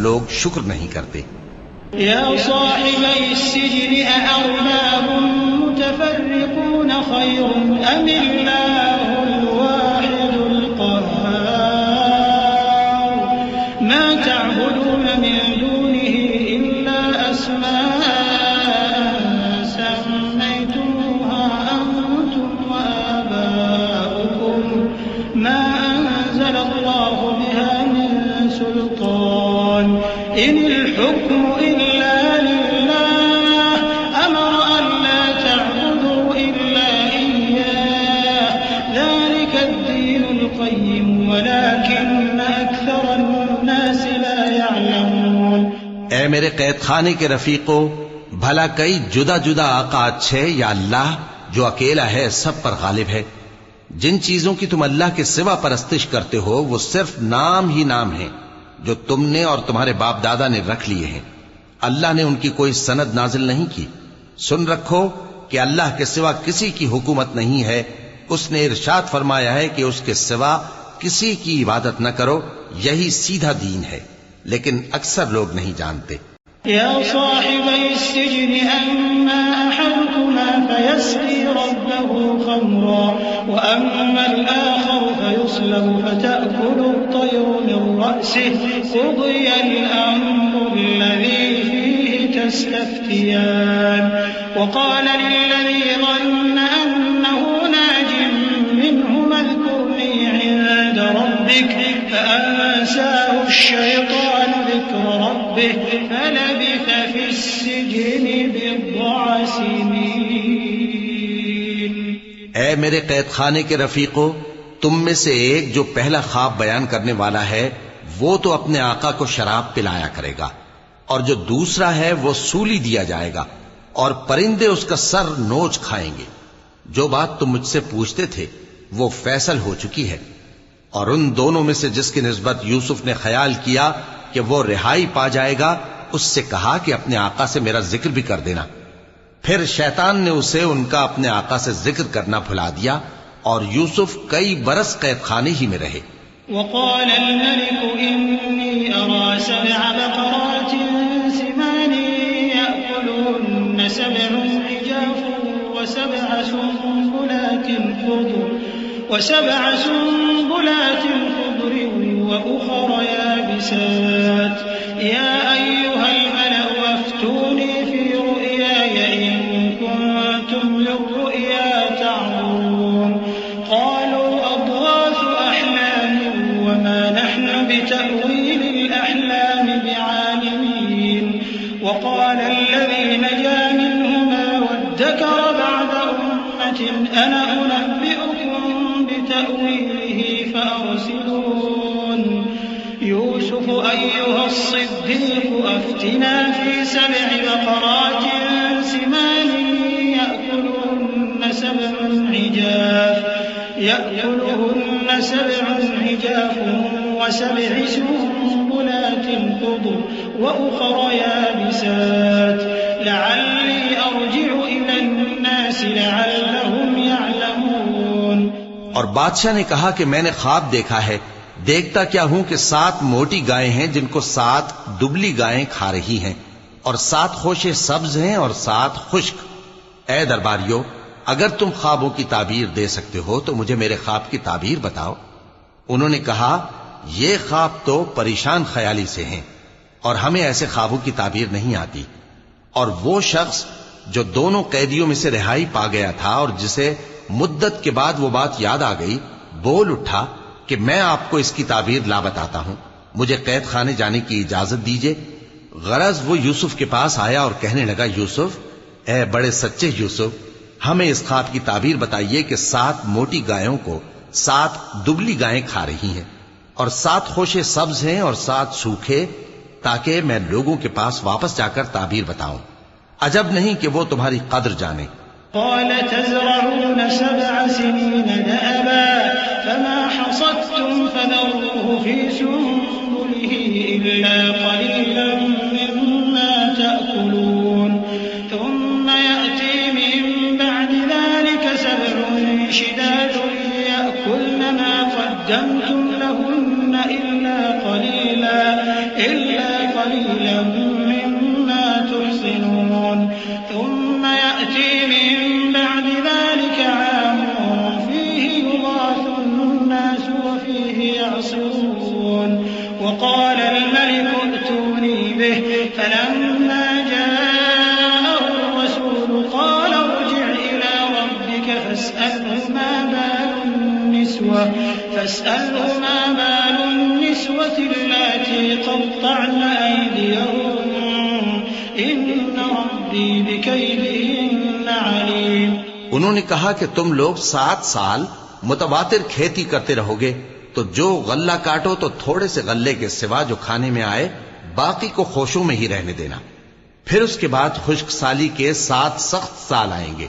لوگ شکر نہیں کرتے۔ یا صاحبی السجن أأرباب متفرقون خير أم الله الواحد القهار ما تعبدون من دونه إلا أسماء سميتموها أنتم وآباؤكم ما أنزل الله بها من سلطان إن الحكم إلا لله أمر أن لا تعبدوا إلا إياه ذلك الدين القيم ولكن أكثر الناس لا يعلمون۔ اے میرے قید خانے کے رفیقو، بھلا کئی جدا جدا آقا اچھے یا اللہ جو اکیلا ہے سب پر غالب ہے؟ جن چیزوں کی تم اللہ کے سوا پرستش کرتے ہو وہ صرف نام ہی نام ہیں جو تم نے اور تمہارے باپ دادا نے رکھ لیے ہیں، اللہ نے ان کی کوئی سند نازل نہیں کی۔ سن رکھو کہ اللہ کے سوا کسی کی حکومت نہیں ہے، اس نے ارشاد فرمایا ہے کہ اس کے سوا کسی کی عبادت نہ کرو، یہی سیدھا دین ہے، لیکن اکثر لوگ نہیں جانتے۔ یا صاحبی السجن اما احدكما فيسقي ربه خمرا واما الاخر فيصلب فتأكل الطير من رأسه قضي الامر الذي فيه تستفتيان وقال للذي ظن انه ناج منهما اذكرني عند ربك فأنساه الشيطان ذكر ربه فلبث في السجن بضع سنين۔ اے میرے قید خانے کے رفیقو، تم میں سے ایک جو پہلا خواب بیان کرنے والا ہے وہ تو اپنے آقا کو شراب پلایا کرے گا، اور جو دوسرا ہے وہ سولی دیا جائے گا اور پرندے اس کا سر نوچ کھائیں گے۔ جو بات تم مجھ سے پوچھتے تھے وہ فیصل ہو چکی ہے۔ اور ان دونوں میں سے جس کی نسبت یوسف نے خیال کیا کہ وہ رہائی پا جائے گا، اس سے کہا کہ اپنے آقا سے میرا ذکر بھی کر دینا۔ پھر شیطان نے اسے ان کا اپنے آقا سے ذکر کرنا بھلا دیا، اور یوسف کئی برس قید خانے ہی میں رہے۔ وقال الملك إني أرى 7 بقرات سمان يأكلهن 7 عجاف وسبع سنبلات خضر وأخر يابسات يا أيها الملأ أفتوني في رؤياي إن كنتم للرؤيا تعبرون قالوا أضغاث أحلام وما نحن بتأويل الأحلام بعالمين وقال الذي نجا منهما وادكر بعد أمة أنا أنبئكم بتأويله فأرسلون يوسف أيها الصديق أفتنا في 7 بقرات سمان يأكلهن 7 عجاف و7 سنبلات خضر وأخر يابسات لعلي أرجع إلى الناس لعلهم يعلمون۔ اور بادشاہ نے کہا کہ میں نے خواب دیکھا ہے، دیکھتا کیا ہوں کہ 7 موٹی گائیں ہیں جن کو 7 دبلی گائیں کھا رہی ہیں، اور 7 خوشے سبز ہیں اور 7 خشک۔ اے درباریو، اگر تم خوابوں کی تعبیر دے سکتے ہو تو مجھے میرے خواب کی تعبیر بتاؤ۔ انہوں نے کہا یہ خواب تو پریشان خیالی سے ہیں اور ہمیں ایسے خوابوں کی تعبیر نہیں آتی۔ اور وہ شخص جو دونوں قیدیوں میں سے رہائی پا گیا تھا اور جسے مدت کے بعد وہ بات یاد آ گئی، بول اٹھا کہ میں آپ کو اس کی تعبیر لا بتاتا ہوں، مجھے قید خانے جانے کی اجازت دیجیے۔ غرض وہ یوسف کے پاس آیا اور کہنے لگا، یوسف، اے بڑے سچے یوسف، ہمیں اس خواب کی تعبیر بتائیے کہ 7 موٹی گایوں کو 7 دبلی گائیں کھا رہی ہیں، اور 7 خوشے سبز ہیں اور 7 سوکھے، تاکہ میں لوگوں کے پاس واپس جا کر تعبیر بتاؤں۔ عجب نہیں کہ وہ تمہاری قدر جانے۔ قال تزرعون 7 سنين دأبا فما حصدتم فذروه في سنبله إلا قليلا مما تأكلون ثم يأتي من بعد ذلك 7 شداد يأكلن ما قدمتم لهن إلا قليلا قليلا مما تحصنون ثم يأتي من بعد ذلك عام فيه يغاث الناس وفيه يعصرون وقال الملك ائتوني به فلما جاءه الرسول قال ارجع إلى ربك فاسأله ما بال النسوة اللاتي قطعن أيديهن إن ربي بكيدهن عليم. انہوں نے کہا کہ تم لوگ 7 سال متواتر کھیتی کرتے رہو گے تو جو غلہ کاٹو تو تھوڑے سے غلے کے سوا جو کھانے میں آئے باقی کو خوشوں میں ہی رہنے دینا. پھر اس کے بعد خشک سالی کے 7 سخت سال آئیں گے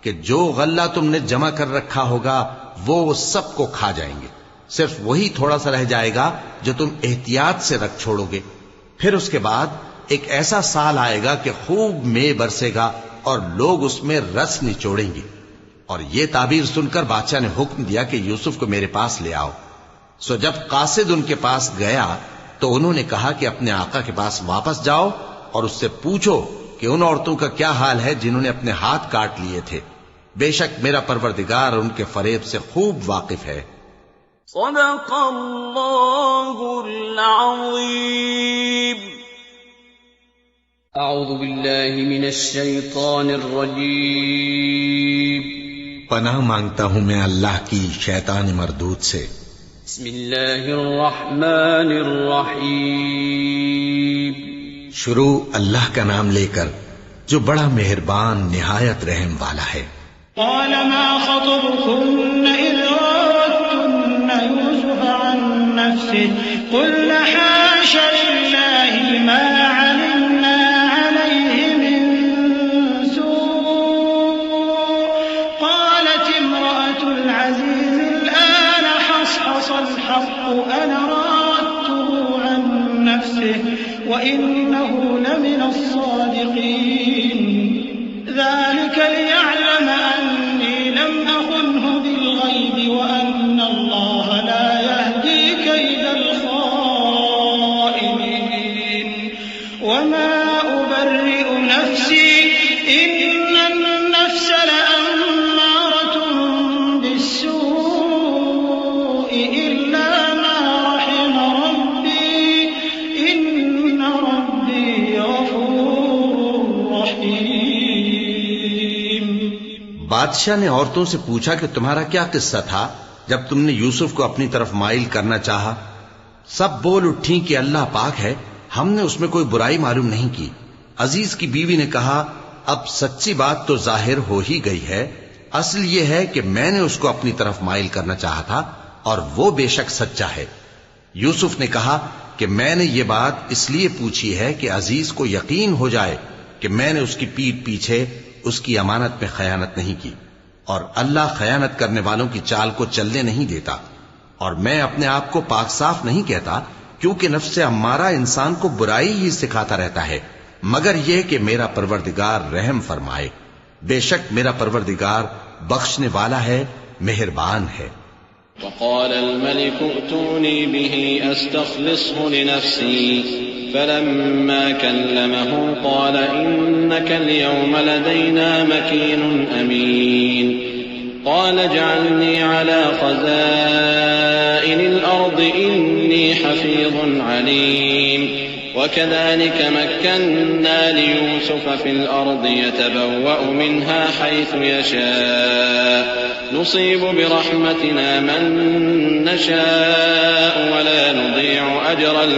کہ جو غلہ تم نے جمع کر رکھا ہوگا وہ سب کو کھا جائیں گے، صرف وہی تھوڑا سا رہ جائے گا جو تم احتیاط سے رکھ چھوڑو گے. پھر اس کے بعد ایک ایسا سال آئے گا کہ خوب مے برسے گا اور لوگ اس میں رس نچوڑیں گے. اور یہ تعبیر سن کر بادشاہ نے حکم دیا کہ یوسف کو میرے پاس لے آؤ. سو جب قاصد ان کے پاس گیا تو انہوں نے کہا کہ اپنے آقا کے پاس واپس جاؤ اور اس سے پوچھو کہ ان عورتوں کا کیا حال ہے جنہوں نے اپنے ہاتھ کاٹ لیے تھے. بے شک میرا پروردگار ان کے فریب سے خوب واقف ہے. صدق اللہ العظیم. اعوذ باللہ من الشیطان الرجیم. پناہ مانگتا ہوں میں اللہ کی شیطان مردود سے. بسم اللہ الرحمن الرحیم. شروع اللہ کا نام لے کر جو بڑا مہربان نہایت رحم والا ہے. قال ما خطبكن إذ راوتن يوسف عن نفسه قلن حاش لله ما علمنا عليه من سوء قالت امرأة العزيز الآن حصحص الحق أنا راودته عن نفسه وإنه لمن الصادقين ذلك ليعلم أني لم أخنه بالغيب وأن الله لا يهدي كيد الخائنين وما أبرئ نفسي إن النفس لأمارة بالسوء إلا ما رحم ربي إن ربي غفور رحيم. بادشاہ نے عورتوں سے پوچھا کہ تمہارا کیا قصہ تھا جب تم نے یوسف کو اپنی طرف مائل کرنا چاہا؟ سب بول اٹھیں کہ اللہ پاک ہے، ہم نے اس میں کوئی برائی معلوم نہیں کی. عزیز کی بیوی نے کہا اب سچی بات تو ظاہر ہو ہی گئی ہے. اصل یہ ہے کہ میں نے اس کو اپنی طرف مائل کرنا چاہا تھا اور وہ بے شک سچا ہے. یوسف نے کہا کہ میں نے یہ بات اس لیے پوچھی ہے کہ عزیز کو یقین ہو جائے کہ میں نے اس کی پیٹھ پیچھے اس کی امانت میں خیانت نہیں کی، اور اللہ خیانت کرنے والوں کی چال کو چلنے نہیں دیتا. اور میں اپنے آپ کو پاک صاف نہیں کہتا کیونکہ نفس امارہ انسان کو برائی ہی سکھاتا رہتا ہے، مگر یہ کہ میرا پروردگار رحم فرمائے. بے شک میرا پروردگار بخشنے والا ہے، مہربان ہے. وقال الملك ائتوني به استخلصه لنفسي فلما كلمه قال إنك اليوم لدينا مكين أمين. قال اجعلني على خزائن الأرض إني حفيظ عليم. وكذلك مكنا ليوسف في الأرض يتبوأ منها حيث يشاء نصيب برحمتنا من نشاء ولا نضيع أجر